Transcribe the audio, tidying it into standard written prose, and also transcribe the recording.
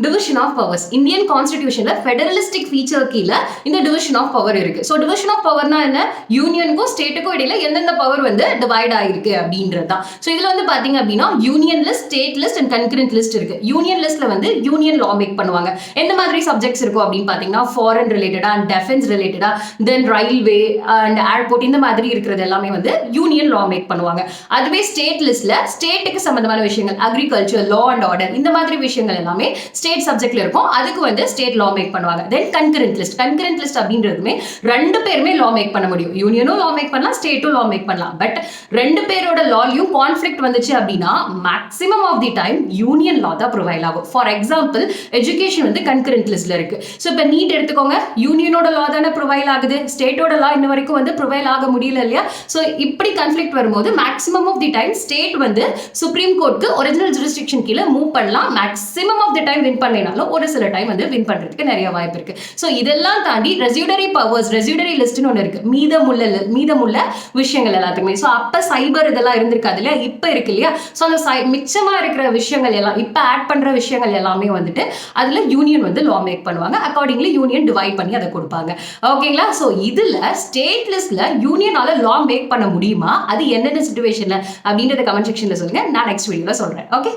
Division of powers. Indian கான்ஸ்டிடியூஷன்ல federalistic feature கீழே இந்த டிவிஷன் ஆஃப் பவர் இருக்கு. ஸோ டிவிஷன் ஆஃப் பவர்னா என்ன? யூனியனுக்கும் ஸ்டேட்டுக்கும் இடையில எந்தெந்த பவர் வந்து டிவைட் ஆயிருக்கு அப்படின்றது தான். ஸோ இதுல வந்து பாத்தீங்க அப்படின்னா union list, state list and concurrent list இருக்கு. யூனியன் லிஸ்ட்ல வந்து யூனியன் லா மேக் பண்ணுவாங்க. எந்த மாதிரி சப்ஜெக்ட்ஸ் இருக்கும் அப்படின்னு பாத்தீங்கன்னா ஃபாரின் ரிலேட்டடா அண்ட் டிஃபென்ஸ் ரிலேட்டடா, தென் ரயில்வே அண்ட் ஏர்போர்ட், இந்த மாதிரி இருக்கிறது எல்லாமே வந்து யூனியன் லா மேக் பண்ணுவாங்க. அதுவே ஸ்டேட் லிஸ்ட்ல ஸ்டேட்டுக்கு சம்பந்தமான விஷயங்கள், அக்ரிகல்ச்சர், லா அண்ட் ஆர்டர், இந்த மாதிரி விஷயங்கள் எல்லாமே ஸ்டேட் சப்ஜெக்ட்ல இருக்கும். அதுக்கு வந்து ஸ்டேட் லா மேக் பண்ணுவாங்க. தென் கன்கரண்ட் லிஸ்ட். கன்கரண்ட் லிஸ்ட் அப்படின்றதுமே ரெண்டு பேருமே லா மேக் பண்ண முடியும். யூனியனும் லா மேக் பண்ணலாம், ஸ்டேட்டும் லா மேக் பண்ணலாம். பட் ரெண்டு பேரோட லாலையும் கான்ஃபிளிக்ட் வந்துச்சு அப்படின்னா maximum of the time union law தான் ப்ரொவைட் ஆகும். ஃபார் எக்ஸாம்பிள் எஜுகேஷன் வந்து கன்கரண்ட் லிஸ்ட்ல இருக்கு. ஸோ இப்போ நீட் எடுத்துக்கோங்க, யூனியனோட லா தானே ப்ரொவைட் ஆகுது, ஸ்டேட்டோட லா இன்ன வரைக்கும் வந்து ப்ரொவைட் ஆக முடியல இல்லையா? ஸோ இப்படி கான்ஃபிளிக்ட் வரும்போது maximum of the time state வந்து சுப்ரீம் கோர்ட்க்கு ஒரிஜினல் ஜூரிஸ்டிக்ஷன் கீழே மூவ் பண்ணலாம். Maximum of the time win பண்ணினாலும் ஒரு சில டைம் வந்து வின் பண்றதுக்கு நிறைய வாய்ப்பு இருக்கு. ஸோ இதெல்லாம் தாண்டி ரெசியூடரி பவர்ஸ், ரெசியூடரி லிஸ்ட்னு ஒன்று இருக்கு. மீதமுள்ள விஷயங்கள் எல்லாத்துக்குமே. ஸோ அப்போ சைபர் இதெல்லாம் இருந்திருக்காது இல்லையா, இப்போ இருக்கு இல்லையா? ஸோ அந்த மிச்சமா இருக்கிற விஷயங்கள் எல்லாம், இப்போ ஆட் பண்ற விஷயங்கள் எல்லாமே வந்துட்டு அதுல யூனியன் வந்து லா மேக் பண்ணுவாங்க. அக்கார்டிங்லி யூனியன் டிவைட் பண்ணி அதை கொடுப்பாங்க. ஓகேங்களா? ஸோ இதுல ஸ்டேட் லிஸ்ட்ல யூனியனால லா மேக் பண்ண முடியுமா, அது என்னென்ன சிச்சுவேஷன்ல அப்படின்றத கமெண்ட் செக்ஷன்ல சொல்லுங்க. நான் நெக்ஸ்ட் வீடியோல சொல்றேன். ஓகே.